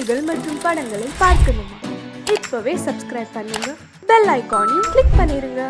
செய்திகள் மற்றும் படங்களை பார்க்கணுமா? இப்பவே சப்ஸ்கிரைப் பண்ணுங்க, பெல் ஐகானையும் கிளிக் பண்ணிருங்க.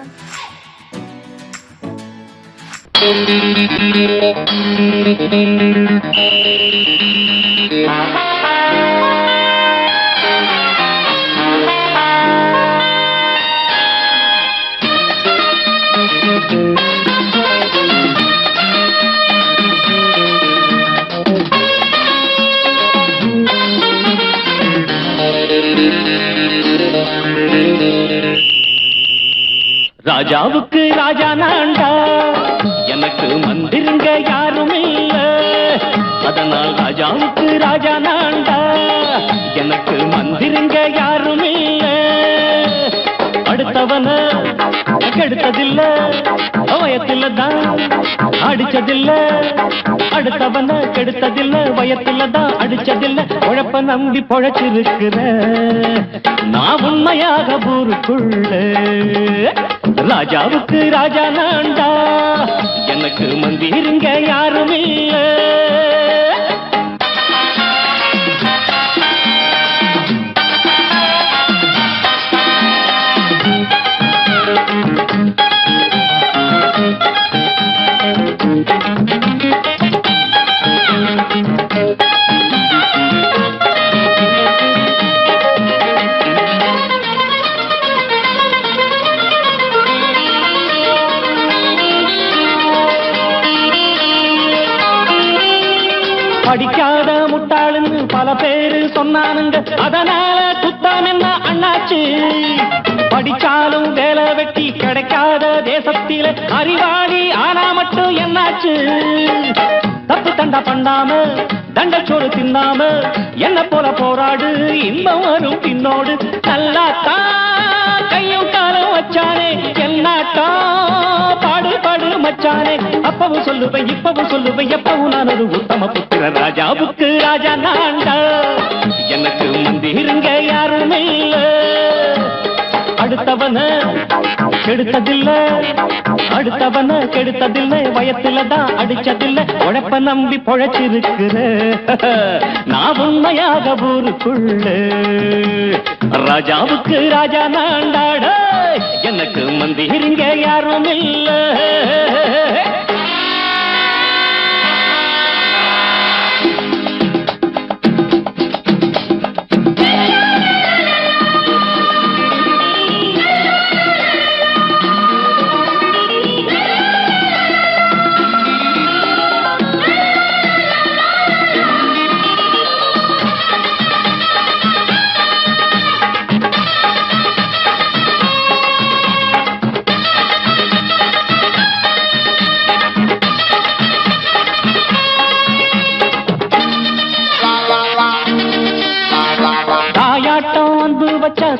ராஜாவுக்கு ராஜா நான்டா, எனக்கு மந்திருங்க யாரும் இல்ல. அதனால் ராஜாவுக்கு ராஜா நான்டா, எனக்கு மந்திருங்க யாரும் இல்ல. அடுத்தவன கெடுத்ததில்ல, வயத்தில தான் அடிச்சதில்ல. அடுத்தவன கெடுத்ததில்ல, வயத்தில தான் அடிச்சதில்ல. உழப்ப நம்பி பொழைச்சிருக்கிற நான் உண்மையாக ஊருக்குள்ள. ராஜாவுக்கு ராஜா நான்டா, எனக்கு மந்திருங்க யாரும் இல்ல. படிக்காத முட்டாளுன்னு பல பேரு சொன்னானுங்க, அதனால குத்தம் என்ன அண்ணாச்சு? படிச்சாலும் வேலை வெட்டி கிடைக்காத தேசத்தில அறிவாளி ஆனா மட்டும் என்னாச்சு? தப்பு தண்டா பண்ணாம தண்டச்சோறு தின்னாம என்ன போல போராடு, இன்பம் வரும் பின்னோடு. நல்லாத்தான் கையும் காலம் வச்சானே, என்னாட்டா பாடு பாடு மச்சானே. அப்பவும் சொல்லுவேன் இப்பவும் சொல்லுவேன், எப்பவும் நான் ஒரு உத்தம புத்திர. ராஜாவுக்கு ராஜா நான்டா, எனக்கு மந்திருங்க யாரும் இல்ல. அடுத்தவன கெடுத்ததில்ல, அடுத்தவன கெடுத்ததில்லை, வயத்தில தான் அடிச்சதில்ல. உழைப்ப நம்பி பொழைச்சிருக்கிற நான் உண்மையாக ஊருக்குள்ள. ராஜாவுக்கு ராஜா நான்டாட, எனக்கு மந்திருங்க யாரும் இல்ல.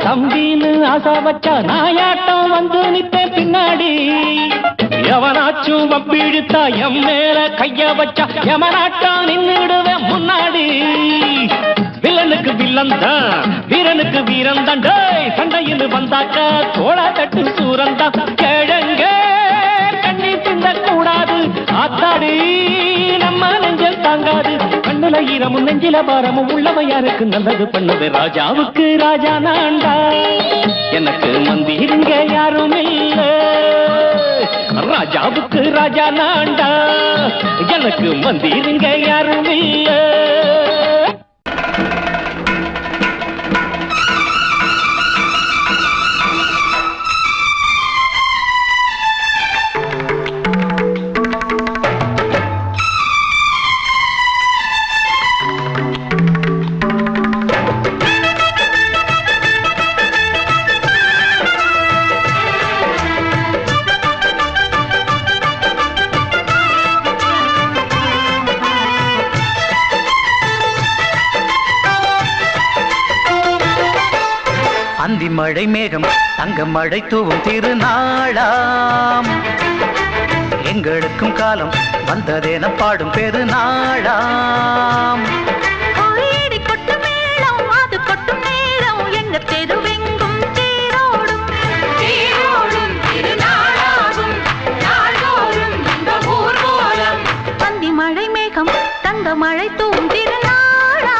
தம்பின்னு ஆசா வச்சா நாயாட்டம் வந்து நிப்பேன் பின்னாடி. எவனாச்சும் வப்பிழுத்தா எம் மேல கைய வச்சா எவனாட்டம் நின்னுடுவேன் முன்னாடி. வில்லனுக்கு வில்லன் தான், வீரனுக்கு வீரன் தான். சண்டையில் வந்தாக்கா தோளா தட்டு சூரன் தான். கிழங்க கண்ணி தின்ன கூடாது, ஆத்தாடி நம்ம நெஞ்சல் தாங்காது. கண்ணுல ஈரமும் நெஞ்சில பாரமும் உள்ளவன் யாருக்கு நல்லது பண்ணது. ராஜாவுக்கு ராஜா நான்டா, எனக்கு மந்திருங்க யாரும் இல்ல. ராஜாவுக்கு ராஜா நான்டா, எனக்கு மந்திருங்க யாரும் இல்ல. அந்தி மழை மேகம் தங்க மழை தூவும் திருநாளாம். எங்களுக்கும் காலம் வந்ததென பாடும் பெருநாளாம். மழை மேகம் தங்க மழை தூவும் திருநாளாம்.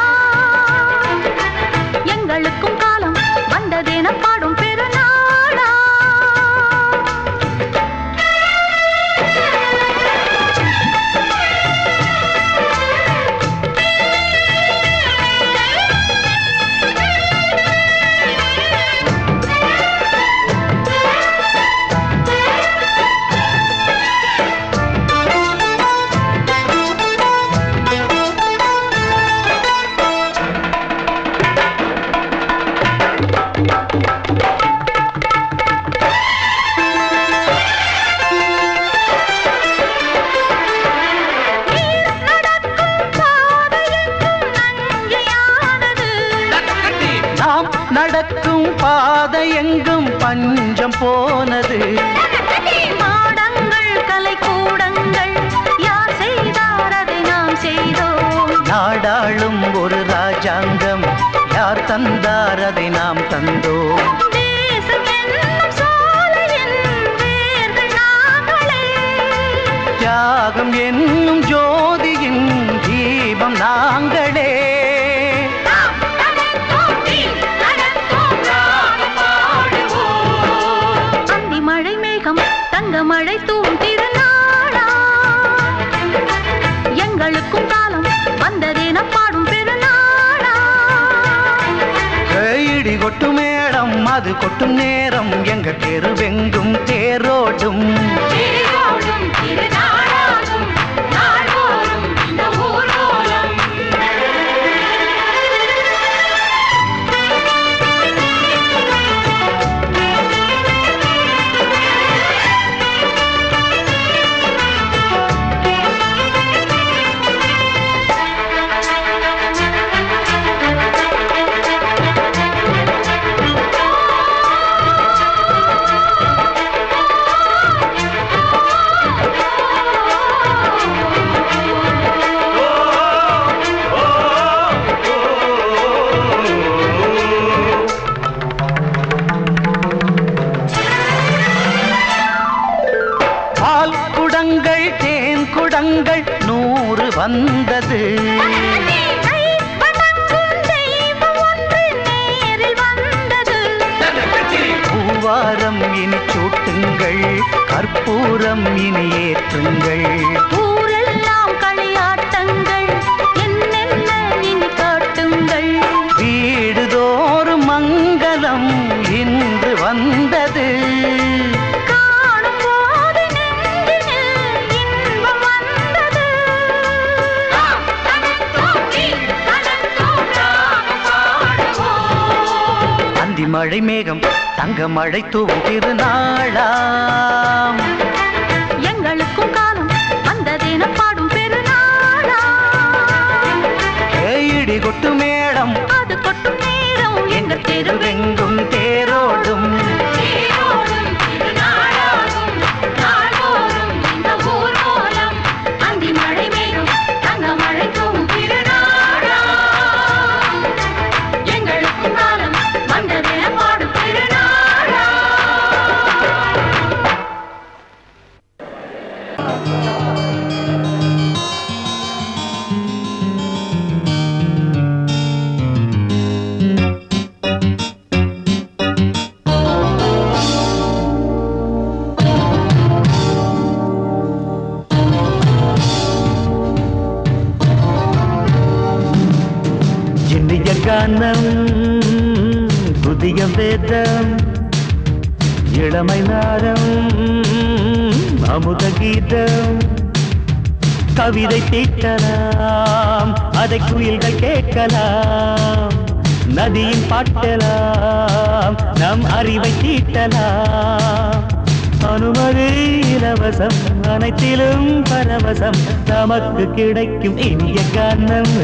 நடக்கும் பாதை எங்கும் பஞ்சம் போனது. மாடங்கள் கலை கூடங்கள் யார் செய்தார் அதை நாம் செய்தோம். நாடாளும் ஒரு ராஜாங்கம் யார் தந்தார் அதை நாம் தந்தோம். தேசம் என்னும் சோலையின் வேர்கள் நாங்களே. தியாகம் என்னும் ஜோதியின் தீபம் நாங்களே. அந்தி மழை மேகம் தங்க மழை தூவும் திருநாளா. எங்களுக்கும் காலம் வந்ததென பாடும் பெருநாளா. இடி கொட்டும் மேடம் அது கொட்டும் நேரம் எங்க தெருவெங்கும் தேரோடும். தேன் குடங்கள் 100 வந்தது. பூவாரம் இனி சூட்டுங்கள் கற்பூரம் இனி ஏற்றுங்கள். ஊரெல்லாம் களியாட்டங்கள் என்னென்ன இனி காட்டுங்கள். வீடுதோறும் மங்களம் இன்று வந்தது. மழை மேகம் தங்க மழை தூவும் திருநாளாம். எங்களுக்கும் காலம் வந்ததென பாடும் பெருநாளா. இடி கொட்டு மேடம் அது கொட்டும் நேரம் எங்க தெருவெங்கும் தேரோடும். அந்தி மழை மேகம் தங்க மழை தூவும் திருநாளா. எங்களுக்கும் காலம் வந்ததென பாடும் பெருநாளா. இனிய கானம் புதிய வேதம் இளமை நாரம் அமுத கீதம். கவிதை தீட்டலாம் அதை குயில்கள் கேட்கலாம். நதியின் பாட்டலாம் நம் அறிவை தீட்டலாம். அனுமதி இலவசம் அனைத்திலும் பரவசம் நமக்கு கிடைக்கும் இனிய கானம்.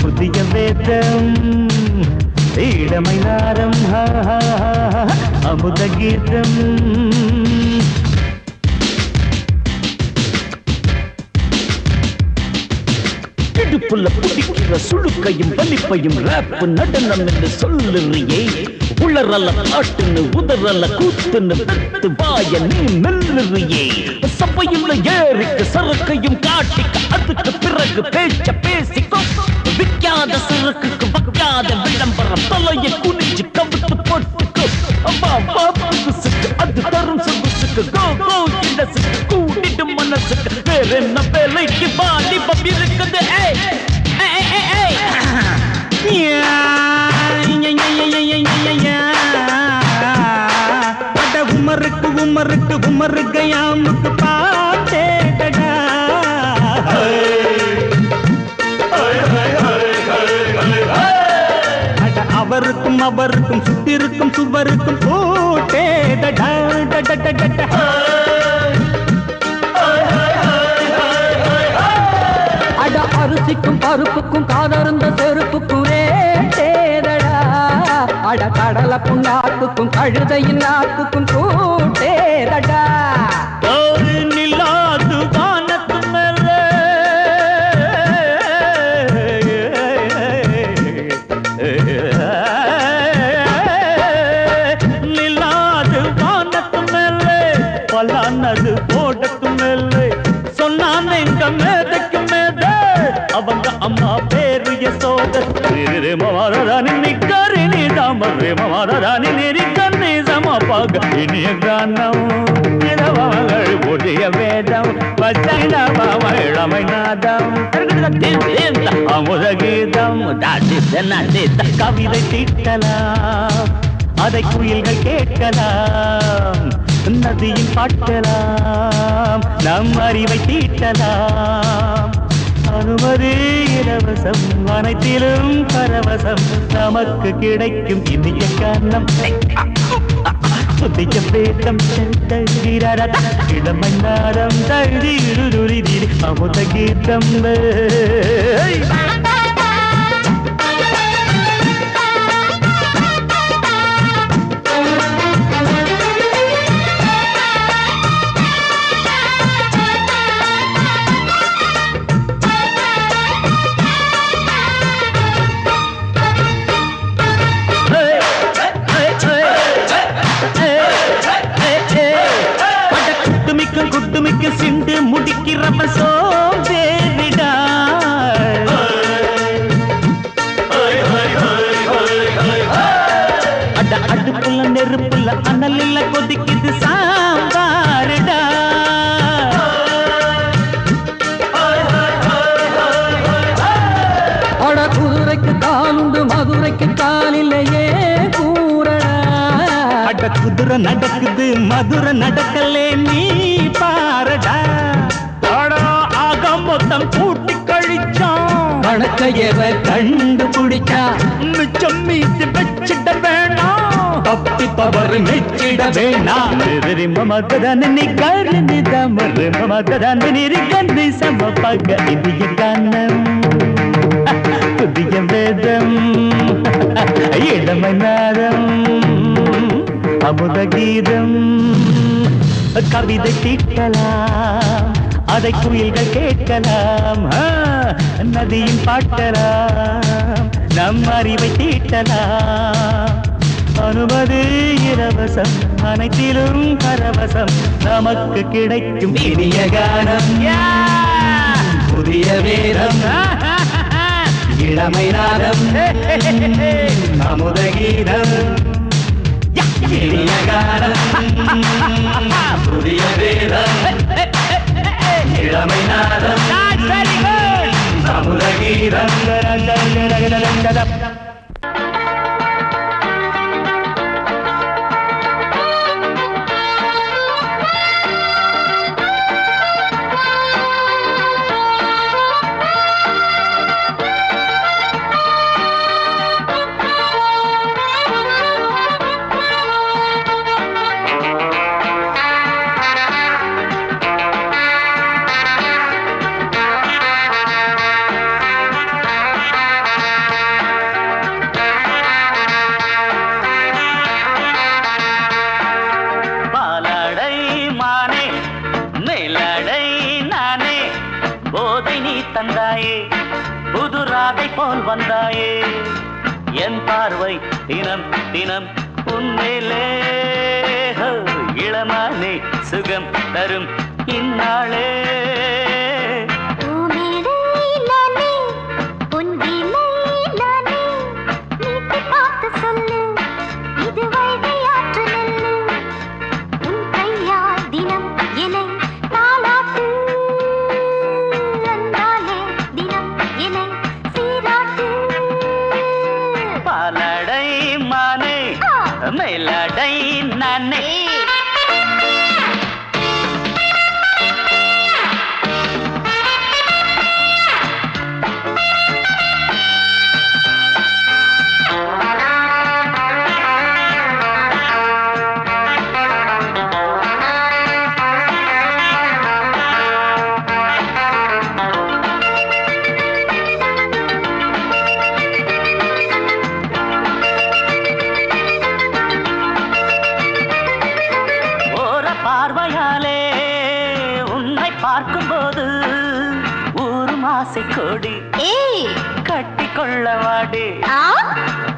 புதிய வேதம் இளமை நாரம் அமுத கீதம். இடுப்புள்ள புடிக்கிற சுழுக்கையும் வலிப்பையும் ரேப்பு நடனம் என்று சொல்லுறியே. உளறல பாட்டுன்னு உதறல கூத்துன்னு வெத்து வாய நீ மெல்லுறியே. சபையுள்ள ஏறிக்கு சரக்கையும் காட்டிக்க அதுக்கு பிறகு பேச்ச பேசிக்கோ. விக்காத சரக்குக்கு வக்காத விளம்பரம் தலைய குனிஞ்சு கவுத்து போட்டுக்கோ. புதுசுக்கு அது தரும் சொகுசுக்கு கோ கோ இடசுக்கு கூட்டிட்டு மனசுக்கு வேற என்ன வேலைக்கு வாலிபம் இருக்குது. உமருக்கு உமருக்கு உமருக்கு யாமுக்கு பாட்டேடா. அவருக்கும் அவருக்கும் சுத்திருக்கும் சுவருக்கும் போட்டேடா. அட அரிசிக்கும் பருப்புக்கும் காதருந்த செருப்புக்கும் ரேட்டேதடா. அட கடல புண்ணாக்குக்கும் கழுதையின் நாக்குக்கும் கூட்டேதடா ஒரு நில்லாது வானத்து மேலே நில்லாது வானத்து மேலே பல்லானது போடத்து மேலே சொன்னான் எங்க மேதைக்கு மேதே அவங்க அம்மா பேரு யசோத ரே மவாராணி நிக்கரி நீ தாமரே மவாராணி நெறிக்கண்ணி சமபாக இனிய கானம் இரவங்கள் புதிய வேதம் பச்சைனவழமை நாதம் அமுத கீதம் கவிதை தீட்டலாம் அதை குயில்கள் கேட்கலாம் நதியில் பாட்டலாம் நம் அறிவை தீட்டலாம் அனுமதி இலவசம் அனைத்திலும் பரவசம் நமக்கு கிடைக்கும் இனிய காரணம் புதிய பேதம் இளமை நாடம் தழுதி அமுத கீதம் குட்டுமிக்க சிண்டு முடிக்கிறப்ப சோம்பேறிடா அட அடுப்புல நெருப்புல அனல் இல்ல கொதிக்குது சாம்பாருடா அட குதிரைக்கு காலுண்டு மதுரைக்கு காலில்லையே கூறடா அட குதிரை நடக்குது மதுரை நடக்கலே நீ பாரடா ஆக மொத்தம் கூட்டி கழிச்சான் கணக்கையவ கண்டுபிடிச்சா மிச்சம் மீது வச்சிட வேணாம் தப்பி தவறு மெச்சிட வேணாம் மமதன் நீ கருணி தமறு மமதன் நீரி கண்ணி சமபக இந்திய கானம் புதிய வேதம் இளமை நாதம் அமுத கீதம் கவிதை தீட்டலாம் அதை குயில்கள் கேட்கலாம் நதியின் பாட்டலாம் நம் அறிவை தீட்டலாம் அனுமதி இலவசம் அனைத்திலும் பரவசம் நமக்கு கிடைக்கும் இனிய கானம் புதிய வேதம் இளமை நாதம் அமுத கீதம் இனிய கானம் புதிய வேதம் இளமை நாதம் அமுத கீதம் தந்தாயே புதுராதை போல் வந்தாயே என் பார்வை தினம் தினம் உன்மேலே இளமானே சுகம் தரும் இந்நாளே மேலடை நானே ஆசை கோடி ஏய் கட்டி கொள்ளவாடி ஆ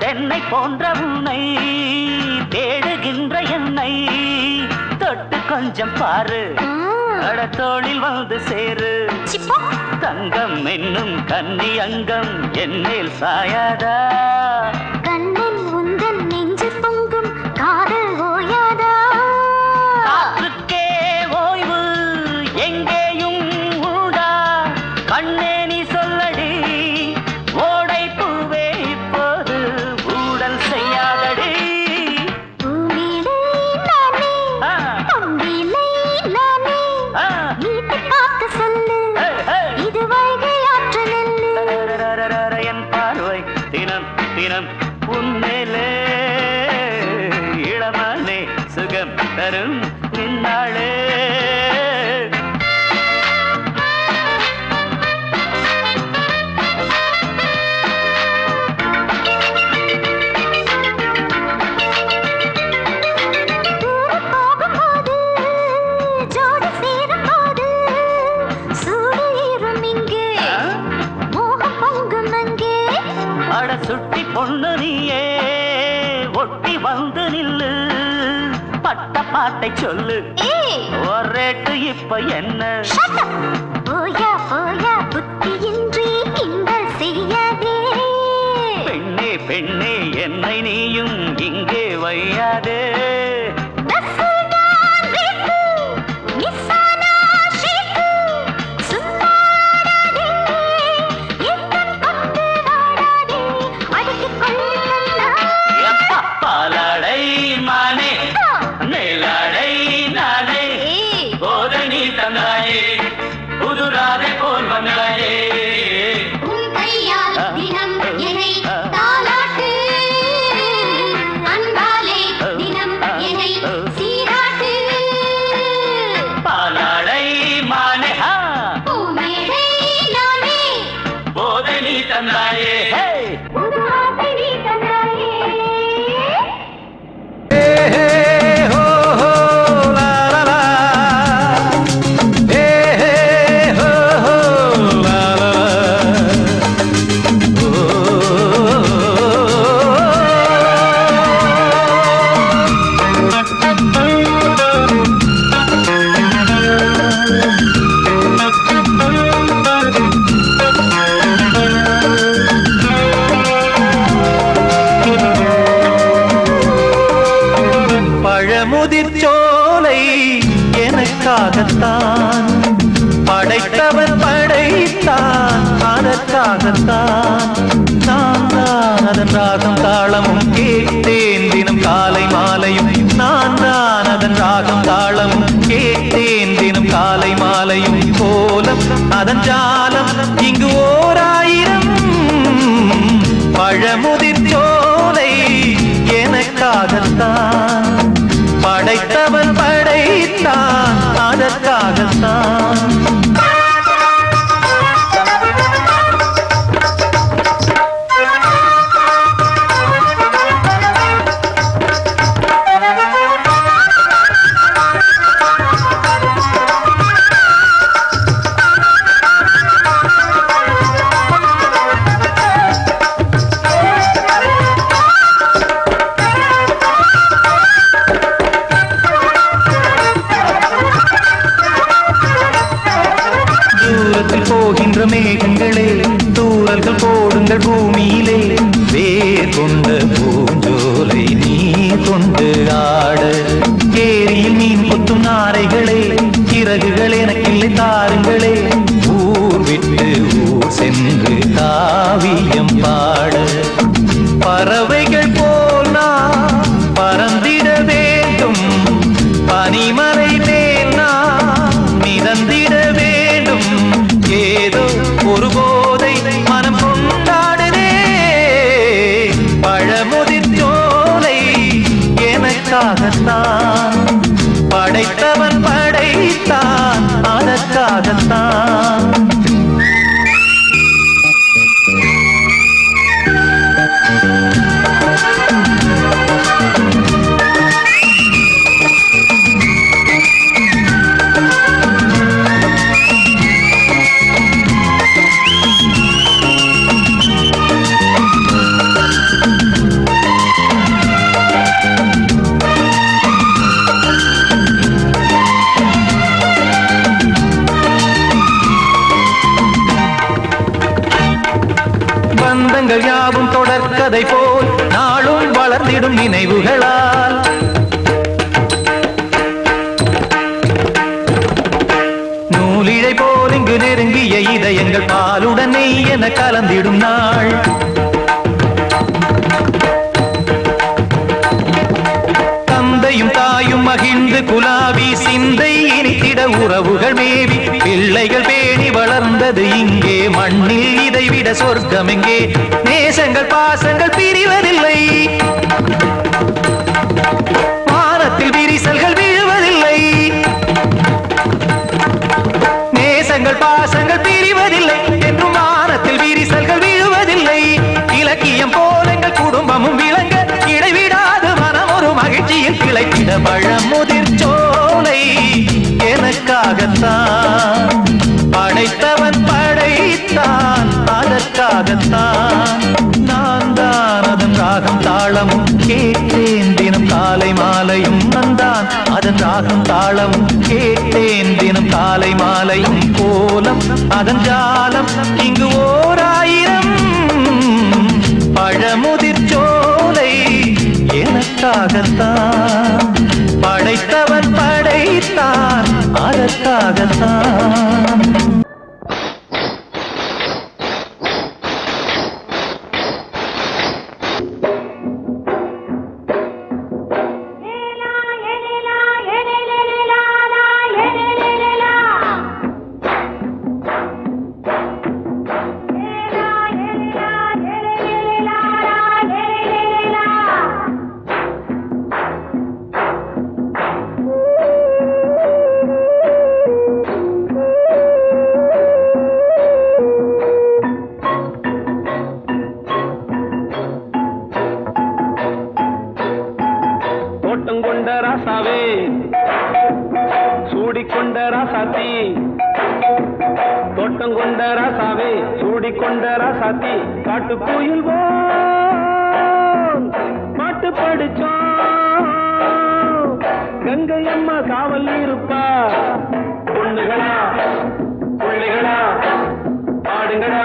தென்னை போன்ற உன்னை தேடுகின்ற என்னை தொட்டு கொஞ்சம் பாரு கடத்தோளில் வந்து சேரு சிப்பா தங்கம் என்னும் கன்னி அங்கம் என்னேல் சாயாதா கண்ணில் உந்தன் நெஞ்சு பொங்கும் காதல் ஓயாதா காற்றுக்கே ஓய்வு எங்கேயும் உண்டா கண்ணே நீ சொல்லடி ஓடை பூவே இப்போது ஊடல் செய்யாதடி பூமியிலே நானே ஆ, அம்பிலே நானே ஆ, வீட்டு பார்த்து சொல்லு ஹே, ஹே. இது வைகை ஆற்று நெல்லு ரரரரரர, என் பார்வை தினம் தினம் உன்மேலே இளமானே சுகம் தரும் நின்னாளே தூரம் போகும்போது ஜோடி சேரும்போது சூடு ஏறும் இங்கே மோகம் பொங்கும் அங்கே அட சுட்டி பொண்ணு நீயே ஒட்டி வந்து நில்லு பட்ட பாட்டை சொல்லு ஏய் ஒரேட்டு இப்ப என்ன shut up போயா போயா புத்தியின்றி கிண்டல் செய்யாதே பெண்ணே பெண்ணே என்னை நீயும் இங்கே வையாதே நசுடான் ரேப்பு நிசானா ஷேப்பு சும்மாடாதே எத்தன் கொண்டு வாடாதே அடக்கிக் கொள்ளு கண்ணா எப்பா பாலாடை மானே மேலாடை நானே ஏய் போதை நீ தந்தாயே புதுராதை போல் வந்தாயே உன் கையால் தினம் என்னை தாலாட்டு அன்பாலே தினம் என்னை சீராட்டு பாலாடை மானே ஹா பூமேடை நானே போதை நீ தந்தாயே ஹே புது ஆசை நீ தந்தாயே பழமுதிர் சோலை எனக்காகத்தான் படைத்தவன் படைத்தான் அதற்காகத்தான் நான் தான் அதன் ராகம் தாளமும் கேட்டேன் தினம் காலை மாலையும் நான் தான் அதன் ராகம் தாளமும் கேட்டேன் தினம் காலை மாலையும் கோலம் அதன் ஜாலம் இங்கு ஓராயிரம் பழமுதிர் சோலை எனக்காகத்தான் படைத்தவன் படைத்தான் அதற்காகத்தான் யாவும் தொடர்கதை போல் நாளும் வளர்ந்திடும் நினைவுகளால் நூலிழை போல் இங்கு நெருங்கிய இதயங்கள் பாலுடன் நெய் என கலந்திடும் நாள் தந்தையும் தாயும் மகிழ்ந்து குலாவி சிந்தை இனித்திட உறவுகள் மேவி பிள்ளைகள் பேணி வளர்ந்தது இங்கே மண்ணில் இதைவிட சொர்க்கம் எங்கே நேசங்கள் பாசங்கள் பிரிவதில்லை வானத்தில் விரிசல்கள் விழுவதில்லை நேசங்கள் பாசங்கள் பிரிவதில்லை என்றும் வானத்தில் விரிசல்கள் விழுவதில்லை இலக்கியம் போல எங்கள் குடும்பமும் விளங்க இடைவிடாது மனம் ஒரு மகிழ்ச்சியில் கிளைத்திட பழமுதிர் சோலை எனக்காகத்தான் படைத்தவன் படைத்தான் அதற்காகத்தான் நான் தான் அதன் ராகம் தாளமும் கேட்டேன் தினம் காலை மாலையும் நந்தான் அதன் ராகம் தாளமும் கேட்டேன் தினம் காலை மாலையும் கோலம் அதன் ஜாலம் இங்கு ஓர் ஆயிரம் பழமுதிர் சோலை எனக்காகத்தான் படைத்தவன் படைத்தான் அதற்காகத்தான் சூடிக்கொண்ட ராசாத்தி தோட்டம் கொண்ட ராசாவே சூடிக்கொண்ட ராசாத்தி காட்டு கோயில் பாட்டு படிச்சோம் கங்கை அம்மா காவல் இருப்பா பொண்ணுகளா பிள்ளைகளா ஆடுங்களா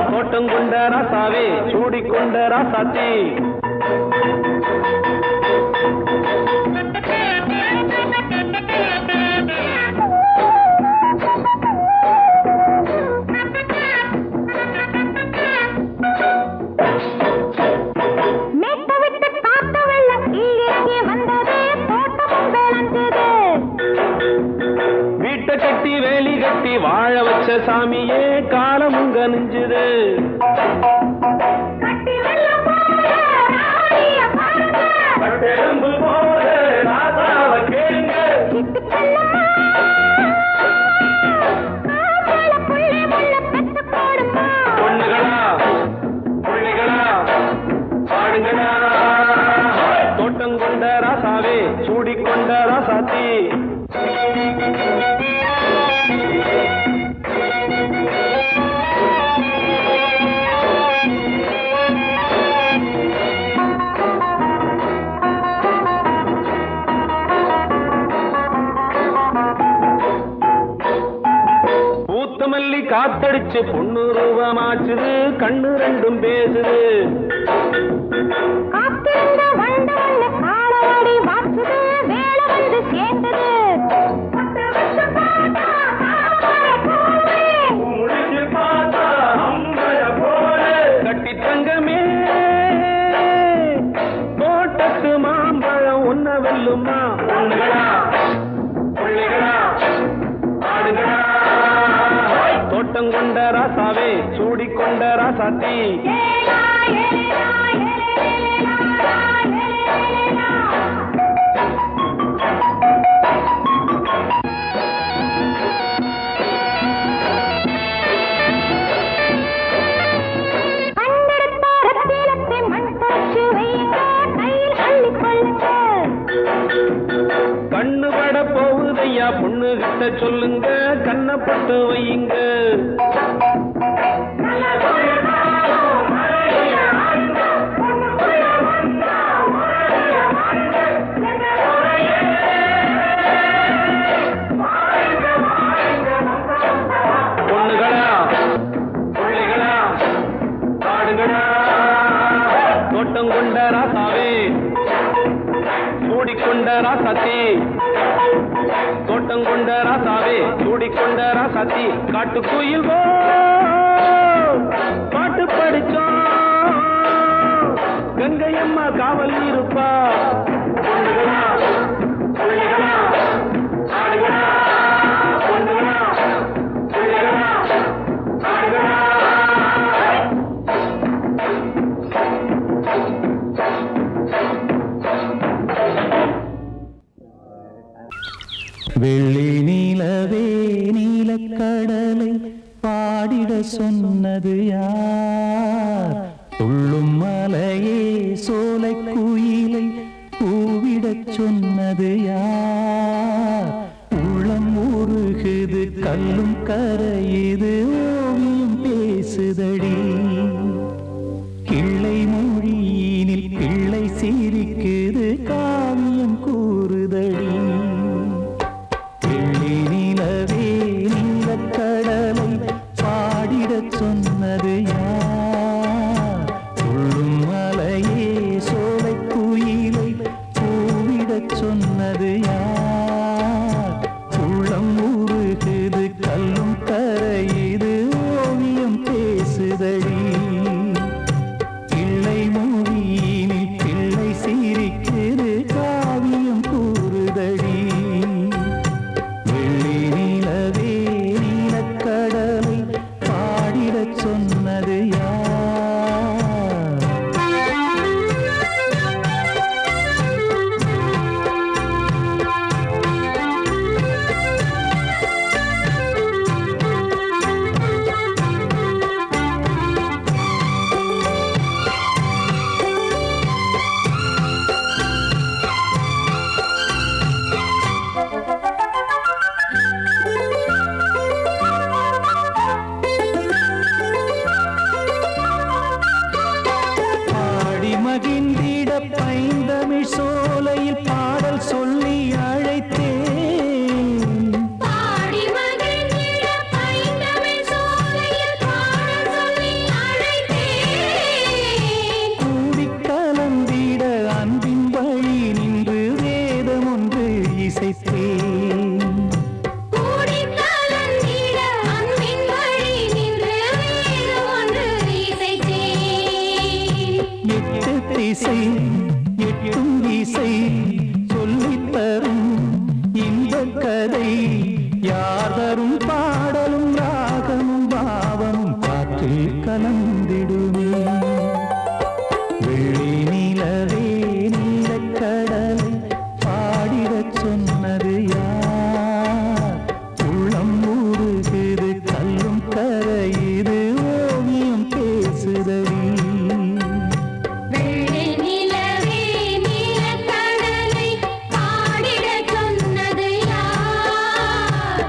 தோட்டம் கொண்ட ராசாவே சூடிக்கொண்ட ராசாத்தி கட்டி வேலி கட்டி வாழ வச்ச சாமியே காலமும் கனிஞ்சுது பொண்ணுகளா பிள்ளைகளா பாடுங்களா தோட்டம் கொண்ட ராசாவே சூடிக்கொண்ட ராசாத்தி மல்லி காத்தடிச்சு பொண்ணு ரூபமாச்சுது கண்ணு ரெண்டும் பேசுது கட்டி தங்கமே தோட்டத்து மாம்பழம் உன்ன வெல்லுமா பொண்ணுகளா பிள்ளைகளா ஆடுகளா தோட்டம் கொண்ட ராசாவே சூடிக்கொண்ட ராசாத்தி கண்ணு பட போகுதையா பொண்ணு கிட்ட சொல்லுங்க கண்ணப்பட்டு வையுங்க பொண்ணுகளா பிள்ளைகளா சூடிக்கொண்ட ராசாத்தி தோட்டம் கொண்ட ராசாவே சூடிக்கொண்ட ராசாத்தி காட்டுக்குயில் பாட்டு படிச்சோம் கங்கையம்மா காவல் இருப்பா பொண்ணுகளா புள்ளிகளா ஆடுகளா பொண்ணுகளா புள்ளிகளா ஆடுகளா வெள்ளி நீலவே நீலக்கடலை பாடிட சொன்னது யார்? துள்ளும் மலையே சோலை குயிலை பூவிடச் சொன்னது யார்? உள்ளம் உருகுது கல்லும் கரையுது ஓவியம் பேசுதடி. கிள்ளை மொழியினில் பிள்ளை சிரிக்குது காவியம் கூறுதடி. வெள்ளி நிலவே நீலக்கடலை பாடிடச் சொன்னது யார்? துள்ளும் மலையே சோலை குயிலை பூவிடச் சொன்னது யார்? உள்ளம் உருகுது கல்லும் கரையுது ஓவியம் பேசுதடி. பிள்ளை மொழியினில் பிள்ளை சிரிக்குது காவியம் கூறுதடி. வெள்ளி நிலவே நீலக்கடலை பாடிடச் சொன்னது யார்? பாடி மகிழ்ந்திட பைந்தமிழ் சோலையில் பாடல் சொல்லி அழைத்தேன். பாடி மகிழ்ந்திட பைந்தமிழ் சோலையில் பாடல் சொல்லி அழைத்தேன். கூடிக் கலந்திட அன்பின் வழி நின்று வேதம் ஒன்று இசைத்தேன். கூடிக் கலந்திட அன்பின் வழி நின்று வேதம் ஒன்று இசைத்தேன். எட்டு திசை எட்டும் இசை சொல்லித் தரும் இன்பக் கதை யார் தரும் பாடலும் ராகமும் பாவமும் காற்றில் கலந்திடுமே. வெள்ளி நிலவே நீலக்கடலை பாடிடச் சொன்னது யார்? உள்ளம் ஊறுகுது கல்லும் கரையுது ஓவியம் பேசுதடி. வெள்ளி நிலவே நீலக்கடலை பாடிடச் சொன்னது யார்?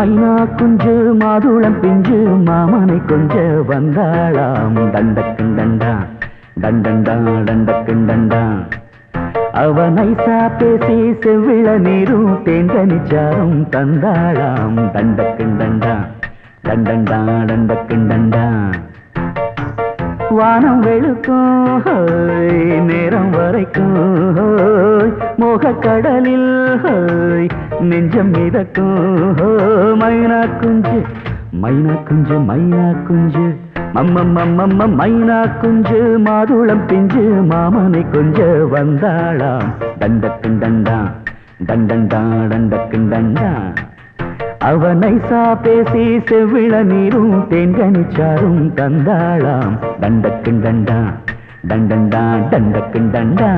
மைனா குஞ்சு மாதுளம் பிஞ்சு மாமனை கொஞ்ச வந்தாளாம் தண்டக்குண்டண்டா டண்டண்டா டண்டக்குண்டண்டா அவ நைசா பேசி செவ்விள நீரும் தேங்கனிச்சாரும் தந்தாளாம் தண்டக்குண்டண்டா டண்டண்டா டண்டக்குண்டண்டா வானம் வெளுக்கும் நேரம் வரைக்கும் மோகக்கடலில் நெஞ்சம் மிதக்கும் மைனா குஞ்சு மைனா குஞ்சு மைனா குஞ்சு மம்மம்மம்மம்ம மைனா குஞ்சு மாதுளம் பிஞ்சு மாமனை கொஞ்ச வந்தாளாம் தண்டக்குண்டண்டா டண்டண்டா டண்டக்குண்டண்டா அவனை பேசி செவ்விள நீரும் தேன்கனிச்சாரும் தந்தாளாம் தண்டக்குண்டண்டா டண்டண்டா டண்டக்குண்டண்டா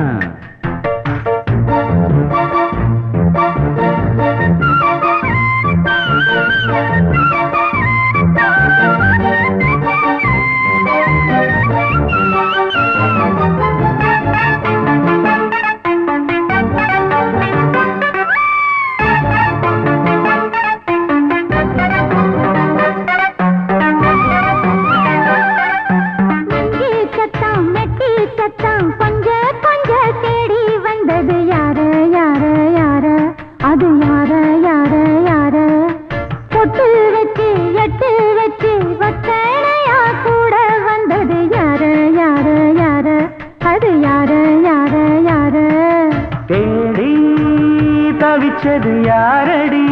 தவிச்சது யாரடி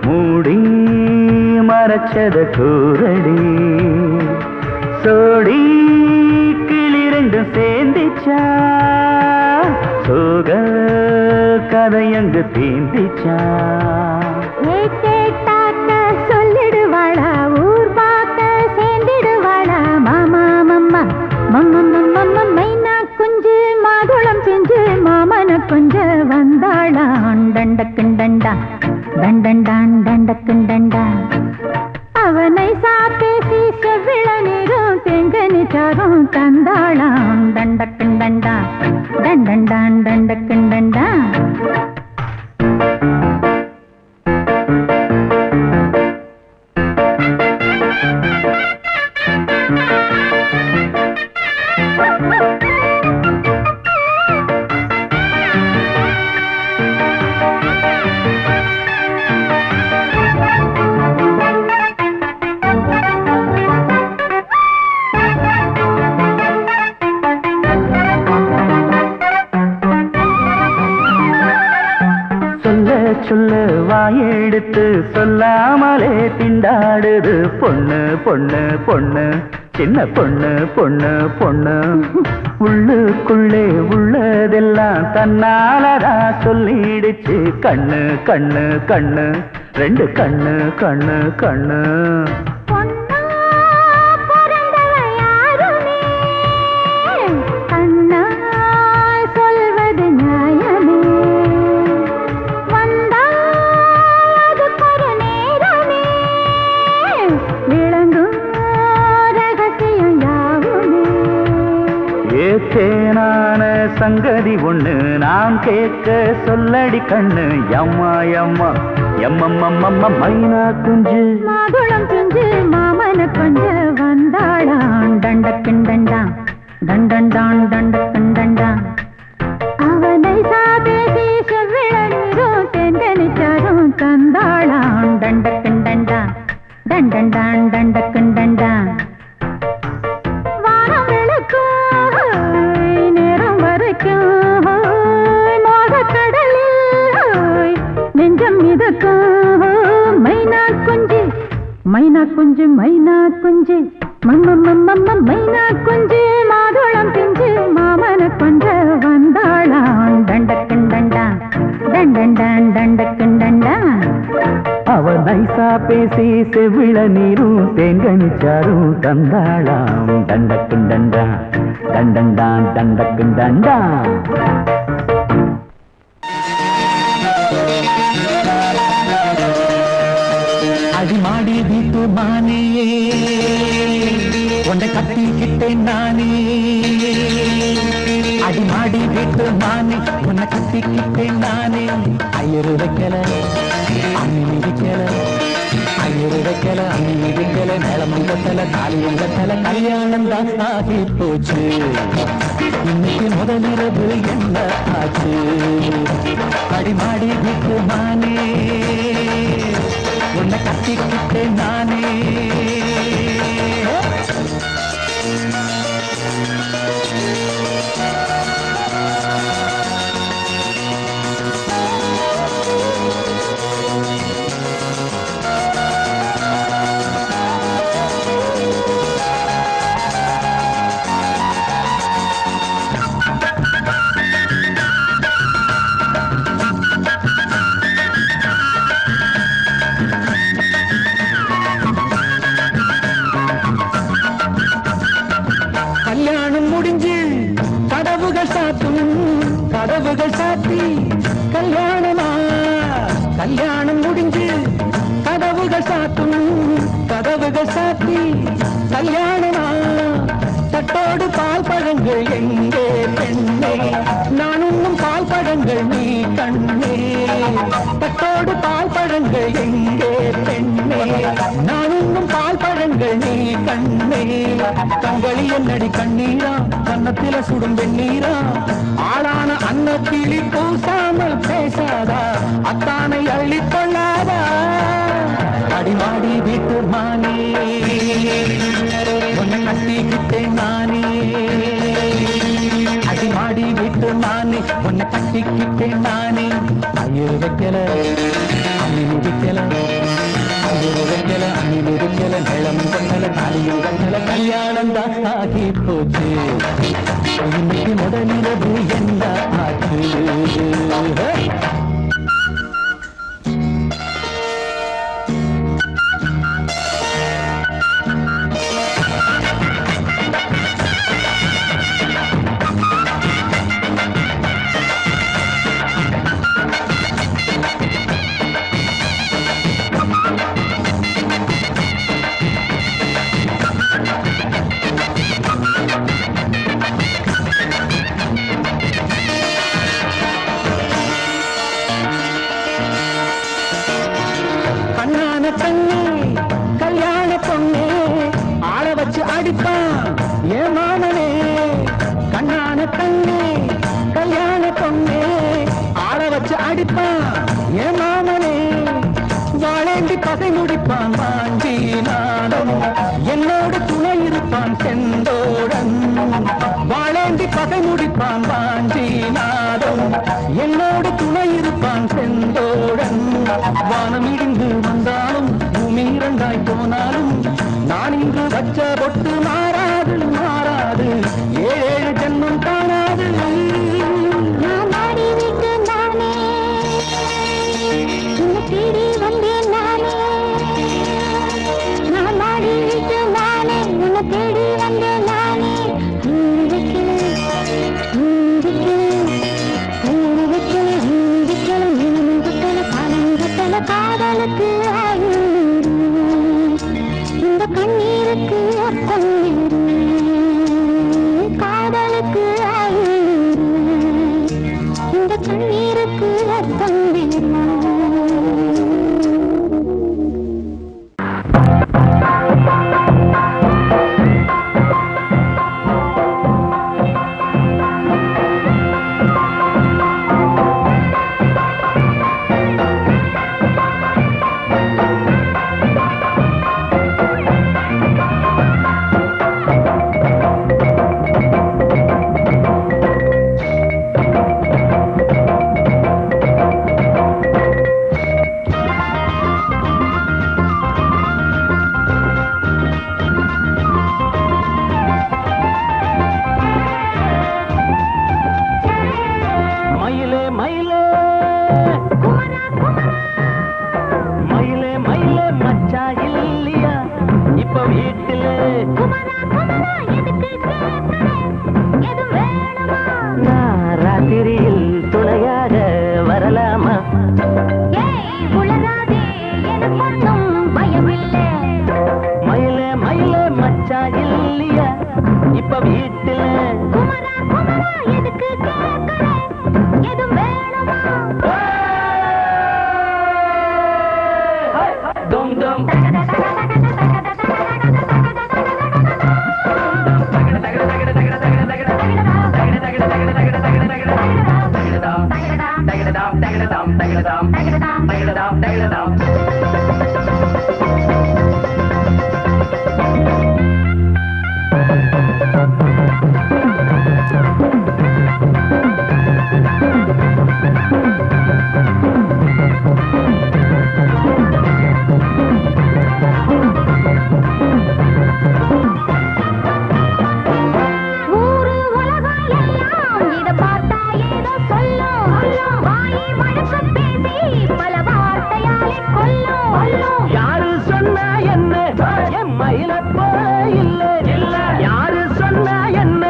மூடி மறைச்சது கூரடி சோடி கிளி ரெண்டும் சேர்ந்திச்சா சோக கதையங்கு தீந்திச்சா சொல்லிடுவாளா ஊர் பார்க்க சேர்ந்திடுவாளா மாமா மம்மா மம்ம மைனா குஞ்சு மாதுளம் பிஞ்சு மாமன கொஞ்ச வந்தாளான் தண்டக்குண்டண்டா தண்டண்டான் தண்டக்குண்டண்டா அவனை சாப்பேசி செவ்விள நீரும் தெங்கனிச்சாரும் தந்தாளான் தண்டக்குண்டண்டா தண்டண்டான் தண்டக்குண்டண்டா சொல்ல வாயெடுத்து சொல்லாமலே திண்டாடுது பொண்ணு பொண்ணு பொண்ணு சின்ன பொண்ணு பொண்ணு பொண்ணு உள்ளுக்குள்ளே உள்ளதெல்லாம் தன்னாலதா சொல்லிடுச்சு கண்ணு கண்ணு கண்ணு ரெண்டு கண்ணு கண்ணு கண்ணு தேனான சங்கதி ஒண்ணு நான் கேட்க சொல்லடி கண்ணு எம்மா எம்மா எம்மம்மம்மம்ம மைனா குஞ்சு மாதுளம் பிஞ்சு மாமன கொஞ்ச வந்தாளான் தண்டக்குண்டண்டா தண்டண்டான் தண்டக்குண்டண்டா அவனை சாதேசி செவ்விள நீரும் தெங்கனிச்சாரும் தந்தாளான் தண்டக்குண்டண்டா தண்டண்டான் தண்டக்குண்டண்டா மைனா குஞ்சு மைனா குஞ்சு மம்மம்மம்மம்ம மைனா குஞ்சு மாதுளம் பிஞ்சு மாமன கொஞ்ச வந்தாளான் தண்டக்குண்டண்டா தண்டண்டான் தண்டக்குண்டண்டா அவ நைசா பேசி செவ்விள நீரும் தேங்கனிச்சாரும் தந்தாளாம் தண்டக்குண்டண்டா தண்டண்டான் தண்டக்குண்டண்டா அடிமாடி வீட்டு மானியே உன்னை கட்டிக்கிட்டேன் நானே அடிமாடி வீட்டு மானி உன்னை கட்டிக்கிட்டேன் நானே ஐயரு வைக்கல அம்மி மிதிக்கல ஐயரு வைக்கல அம்மி மிதிக்கல மேளமும் கட்டல தாலியும் கட்டல கல்யாணம் தான் ஆகி போச்சு இன்னைக்கு முதலிரவு என்ன ஆச்சு அடிமாடி விட்டு மானே உன்னை கட்டிக்கிட்டு நானே கதவுகள் சாத்தி கல்யாணமா கல்யாணம் முடிஞ்சு கதவுகள் சாத்தும் கதவுகள் சாத்தி கல்யாணமா தட்டோடு பால் பழங்கள் எங்கே பெண்ணே நான் உண்ணும் பால் பழங்கள் நீ கண்ணே தட்டோடு பால் பழங்கள் எங்கே பெண்ணே நான் உண்ணும் பால் பழங்கள் நீ கண்ணே கண்களி என்னடி கண்ணீரா கன்னத்தில சுடும் வெண்ணீரா ஆளான அன்னக்கிளி பூசாமல் பேசாதா அத்தானை அள்ளிக் கொள்ளாதா அடிமாடி வீட்டு மானே உன்னை கட்டிக்கிட்டேன் நானே அடிமாடி வீட்டு மானே உன்னை கட்டிக்கிட்டேன் நானே ஐயோ வைக்கல அம்மி மிதிக்கல ஐயோ வைக்கல அம்மி மிதிக்கல நிலம் கண்ணல தாலியும் கண்ணல கல்யாணம் தான் ஆகி போச்சு இன்னைக்கு முதலிரவு என்ன ஆச்சு கல்யாண பொண்ணே ஆள வச்சு அடிப்பான் ஏ மாமனே கண்ணான கண்ணே கல்யாண பொண்ணே ஆள வச்சு அடிப்பான் ஏ மாமனே வாழேண்டி பகை முடிப்பான் வாஞ்சி நாடம் என்னோடு துணை இருப்பான் செந்தோடன் வாழேண்டி பகை முடிப்பான் வாஞ்சி நாடம் என்னோடு துணை இருப்பான் செந்தோடன் வானம் இடிந்து வந்தாலும் பூமி இரண்டாய் போனாலும் நான் இங்கு வச்ச பொட்டு மாறாது மாறாது ஏழு ஜென்மம் காணாது நான் மாடி விட்டு நானே உன்னை தேடி வந்தேன் நானே நான் மாடி விட்டு நானே உன்னை தேடி வந்தேன் நானே காதலுக்கு இந்த கண்ணீருக்கு அர்த்தம் காதலுக்கு இந்த கண்ணீருக்கு அர்த்தம் ராத்திரியில் துணையாக வரலாமா மயிலே மயிலே மச்சா இல்லையா இப்ப வீட்டுல dum dum. ஊரு உலகம் எல்லாம் இத பார்த்தா ஏதோ சொல்லும் வாயை வழக்க பேசி பல வார்த்தையாலே கொல்லும் யாரு சொன்னா என்ன என் மயில போல இல்ல இல்ல யாரு சொன்னா என்ன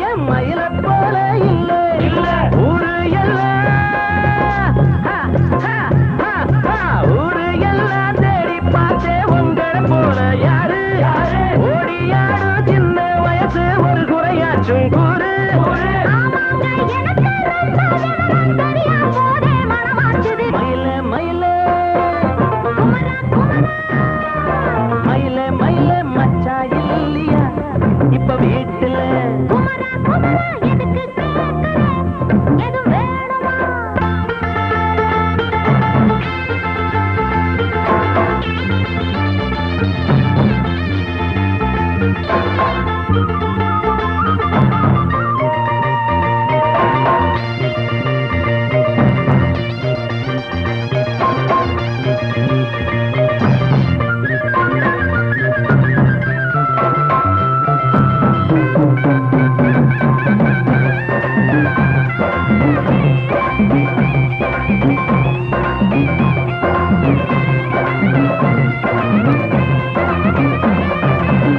என் மயில போல இல்ல இல்ல ஊரு எல்லாம் ஊரு எல்லாம் தேடி பார்த்தே உங்களை போல யாரு ஓடியாரு சின்ன வயசு ஒரு குறையாச்சும் கூறு ஆமாங்க எனக்கு ரொம்ப சரியா போதே மனமாச்சுது மயில மயில குமரா குமரா மயில மயில மச்சா இல்லையா இப்ப வீட்டுல குமரா குமரா எதுக்கு கேட்கிறேன் எது வேணுமா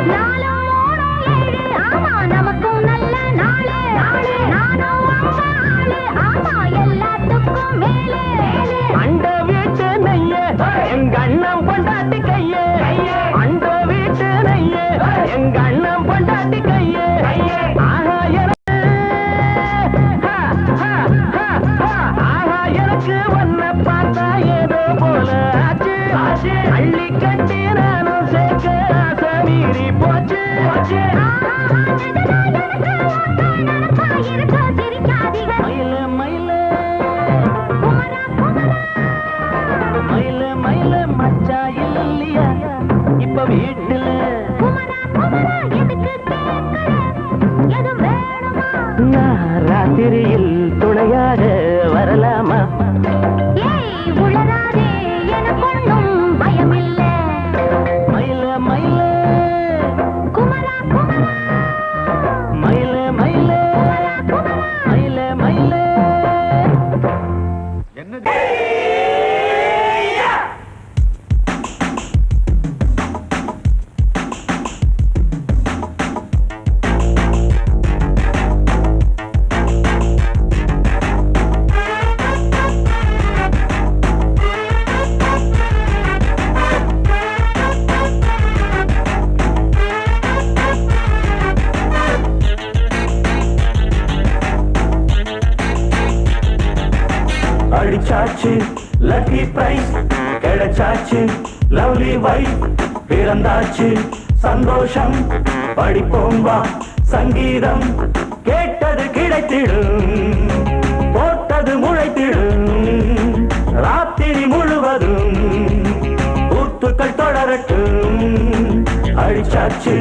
நாலும் மூணும் ஏழு ஆமா நமக்கும் நல்ல நாளு நானும் அம்மா ஆளு ஆமா எல்லாத்துக்கும் மேலே அண்ட வீட்டு நெய்ய எங்க அண்ணன் பொண்டாட்டி கைய அண்ட வீட்டு நெய்ய எங்க அண்ணன் பொண்டாட்டி கைய ஆஹா எனக்கு ஆஹா எனக்கு ஒன்ன பார்த்தா ஏதோ போல ஆச்சு அள்ளி கட்டி நானும் சேர்க்க ஆசை மீறி போச்சு மயில மயில மயில மயில மச்சா இல்லையா இப்ப வீட்டுல நான் ராத்திரியில் துணையாக வரலாமா மயில மயில மயில மயில மயில மயில அடிச்சாச்சு லக்கி பிரைஸ் கிடைச்சாச்சு லவ்லி வைஃப் பிறந்தாச்சு சந்தோஷம் படிப்போம் வா சங்கீதம் கேட்டது கிடைத்திடும் போட்டது முளைத்திடும் ராத்திரி முழுவதும் கூத்துக்கள் தொடரட்டும் அடிச்சாச்சு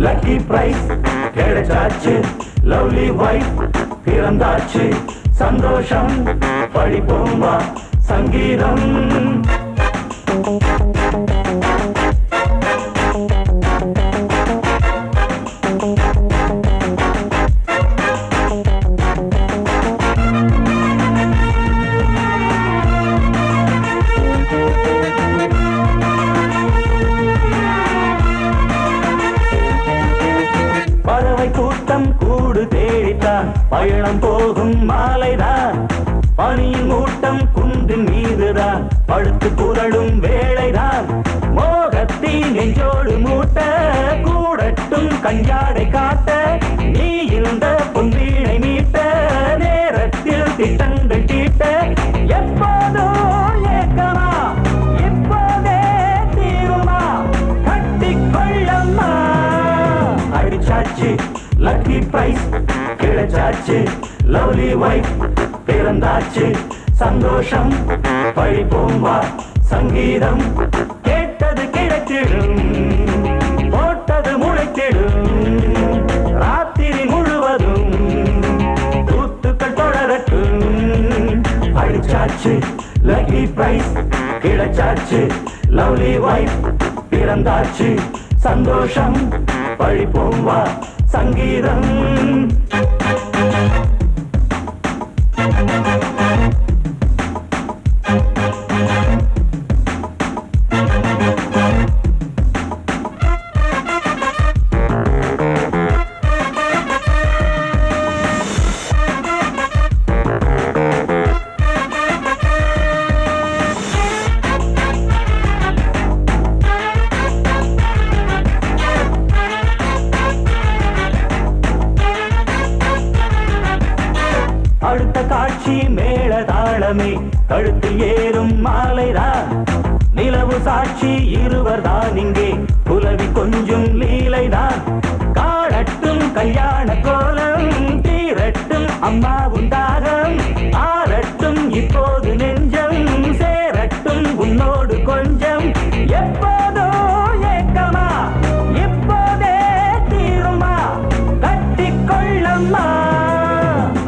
லக்கி பிரைஸ் கிடைச்சாச்சு லவ்லி வைஃப் பிறந்தாச்சு சந்தோஷம் படிப்போம் வா சங்கீதம் பறவை கூட்டம் கூடு தேடித்தான் பயணம் போகும் மாலைதான் பனியின் மூட்டம் குன்றின் மீதுதான் படுத்து புரளும் வேளைதான் மோகத்தின் நெஞ்சோடு மூட்ட கூடட்டும் கஞ்சாடை காட்ட நீ இந்த பொன்வீணை மீட்ட நேரத்தில் திட்டங்கள் தீட்ட எப்போதோ ஏக்கமா இப்போதே தீர அடிச்சாச்சு லக்கி பிரைஸ் கிடைச்சாச்சு லவ்லி வைஃப் பிறந்தாச்சு சந்தோஷம் படிப்போம் வா சங்கீதம் கேட்டது கிடைத்திடும் போட்டது முளைத்திடும் ராத்திரி முழுவதும் கூத்துக்கள் தொடரட்டும் அடிச்சாச்சு லக்கி பிரைஸ் கிடைச்சாச்சு லவ்லி வைஃப் பிறந்தாச்சு சந்தோஷம் படிப்போம் வா சங்கீதம் அடுத்த காட்சி மேளதாளமே கழுத்தில் ஏறும் மாலைதான் நிலவு சாட்சி இருவர்தான் இங்கே புலவி கொஞ்சம் லீலைதான் காணட்டும் கல்யாண கோலம் தீரட்டும் அம்மா உண்டாகம் ஆரட்டும் இப்போது நெஞ்சம் சேரட்டும் உன்னோடு கொஞ்சம் எப்போதோ ஏக்கமா இப்போதே தீருமா கட்டிக்கொள்ளம்மா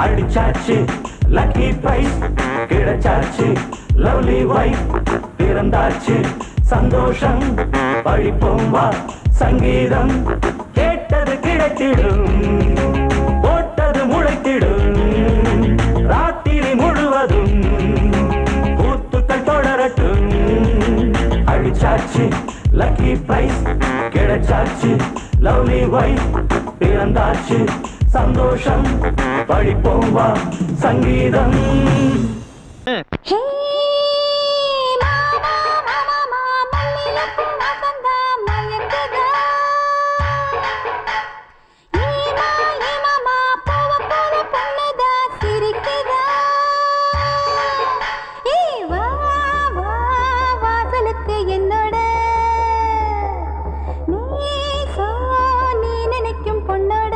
அடிச்சாச்சு லக்கி பிரைஸ் கிடைச்சாச்சு லவ்லி வைஃப் பிறந்தாச்சு சந்தோஷம் படிப்போம் வா சங்கீதம் கேட்டது கிடைத்திடும் போட்டது முளைத்திடும் ராத்திரி முழுவதும் கூத்துக்கள் தொடரட்டும் அடிச்சாச்சு லக்கி பிரைஸ் கிடைச்சாச்சு லவ்லி வைஃப் பிறந்தாச்சு சந்தோஷம் படிப்போம் வா சங்கீதம் ஹே மாமா மாமா மல்லிகைப்பூ வாசந்தா மயங்குதா மாமா பூவ போல பொண்ணுதா சிரிக்குதா வா வா வாசலுக்கு என்னோட நீ நினைக்கும் பொண்ணோட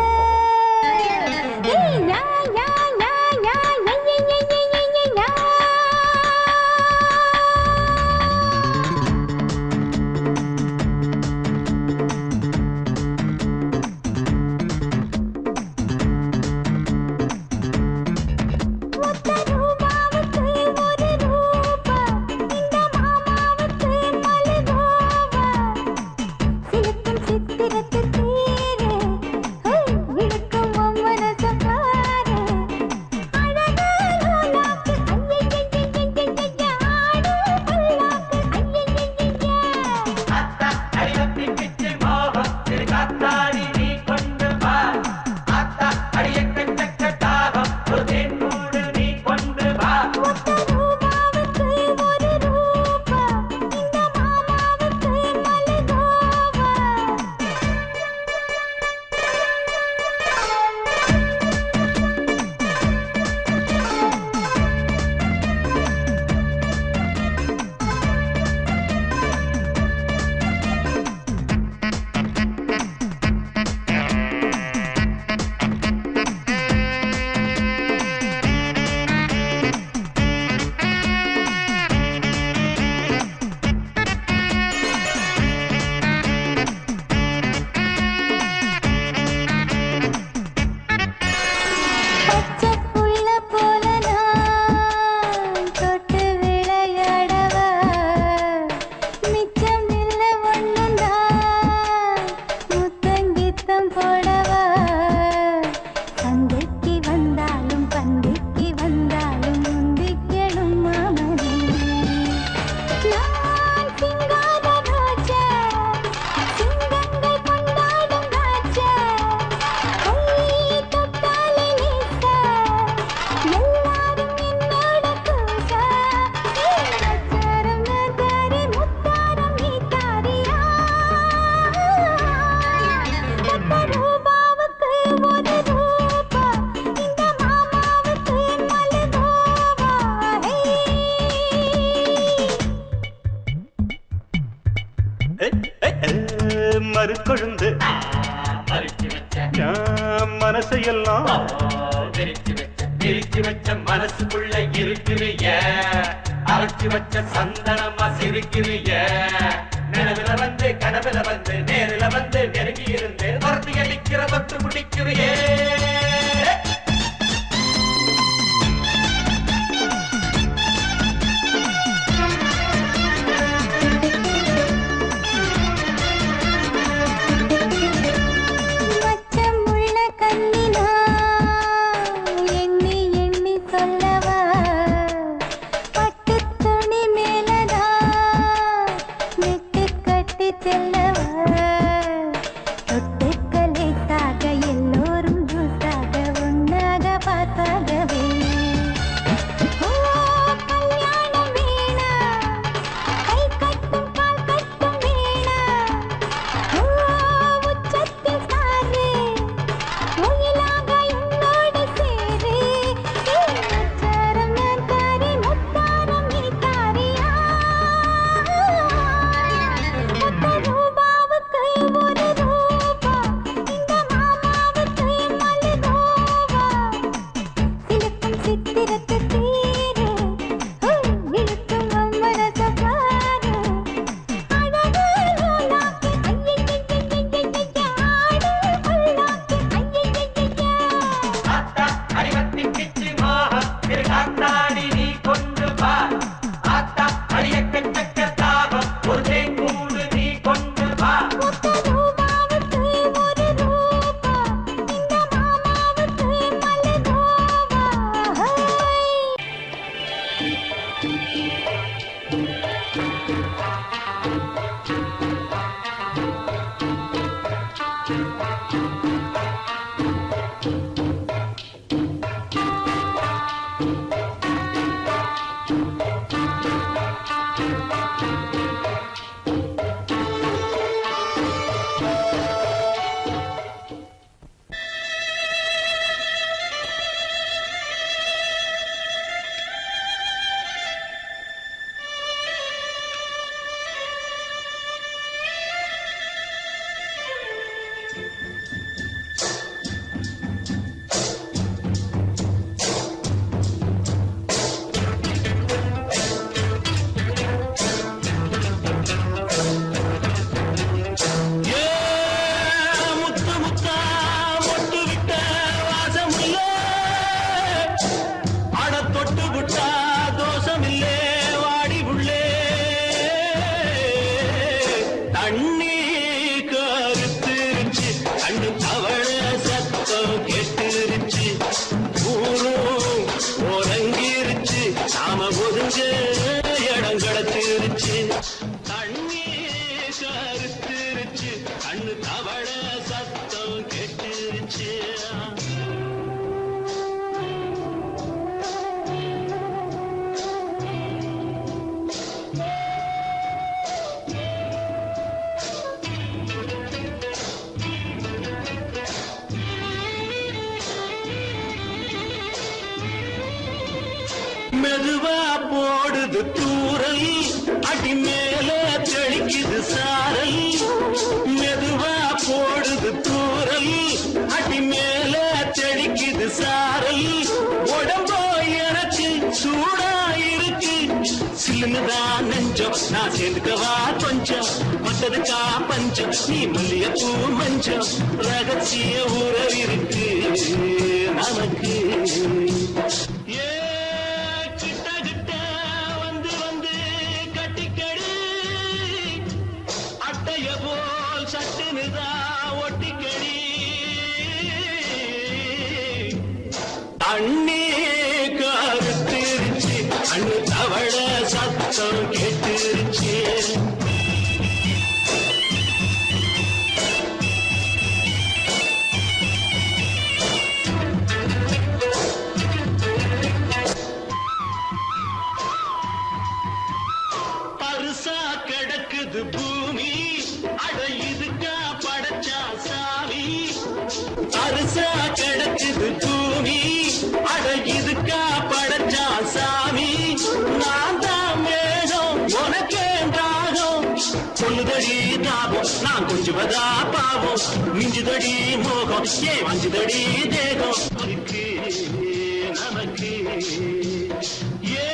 மறுக்கொழுந்து என் மனசையெல்லாம் பிரிச்சு வச்ச மனசுக்குள்ள இருக்கிறிய அரைச்சு வச்ச சந்தனமா சிரிக்கிறிய நிலவுல வந்து கனவுல வந்து நேரில வந்து நெருங்கி இருந்து வரத்து அடிக்கிற தொட்டு முடிக்கிறியே மெதுவா போடுது தூரல் அடி மேல தெளிக்குது சாரல் மெதுவா போடுது தூரல் அடி மேல தெளிக்குது சாரல் உடம்போ எனக்கு சூடா இருக்கு சில்லுதான் நெஞ்சம் நான் சேர்ந்துக்கவா கொஞ்சம் மத்ததுக்கா பஞ்சம் நீ மல்லிய பூ மஞ்சம் ரகசிய உறவிருக்கு நமக்கு அண்ணே கருத்திருச்சு அண்ணு தவள சத்தம் கேட்டுருச்சு பருசா கிடக்குது பூமி அட இதுக்கா படைச்சா சாமி பருசா கிடக்குது பூமி அட இதுக்கா படைச்சா சாமி நான் தான் மேகம் உனக்கே தாகம் சொல்லுதே மிஞ்சுதடி தாபம் நான் கொஞ்சுவதா பாவம் மிஞ்சுதடி மோகம் ஏ வஞ்சுதடி தேகம் நமக்கு ஏ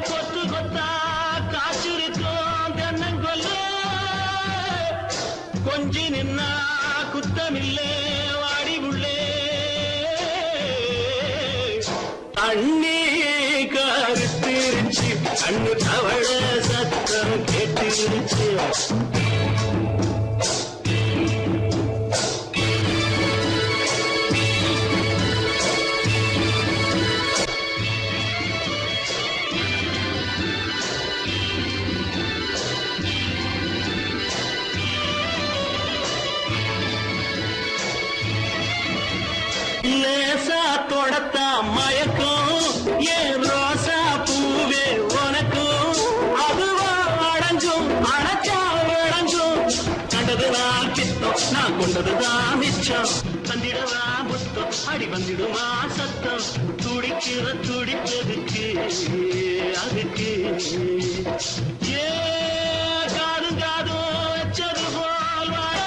கொத்து கொத்தா காற்றிருக்கும் தென்னங்கொல்ல கொஞ்சி நின்னா குத்தமில்லே வாடி உள்ளே தண்ணி கருத்திருச்சு கண்ணு தவழ சத்தம் கேட்டிருச்சு லேசா தொடத்தா மயக்கும் ஏன் ரோசா பூவே உனக்கும் அதுவா அடைஞ்சும் அடைச்சா விளைஞ்சும் கண்டதுதான் பித்தம் நான் கொண்டதுதான் மிச்சம் தந்திடவா முத்தம் அடி வந்திடுமா சத்தம் துடிக்கிற துடிப்பதுக்கு அதுக்கு ஏ காதும் காதும் வச்சது போல் வாழ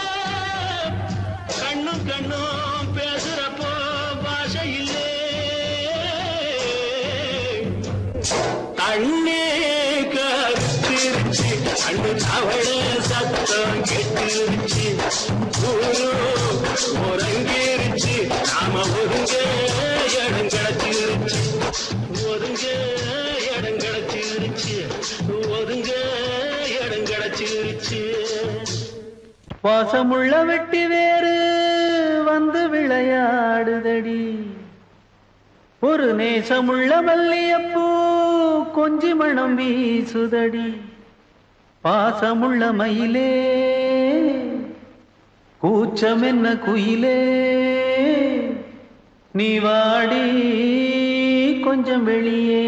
கண்ணும் கண்ணும் பேசுறப்போ பாஷை இல்லே தண்ணே கருத்திருச்சு கண்ணு தவழ சத்தம் கெட்டிருச்சு ஊரு ஒருங்கிருச்சு நாம ஒருங்க இடம் கிடச்சிருச்சு ஒருங்க இடம் கிடச்சிருச்சு ஒருங்க இடம் கிடச்சிருச்சு வாசமுள்ள வெட்டி வேறு வந்து விளையாடுதடி ஒரு நேசமுள்ள மல்லியப்பூ கொஞ்சி மணம் வீசுதடி பாசமுள்ள மயிலே கூச்சம் என்ன குயிலே நீ வாடி கொஞ்சம் வெளியே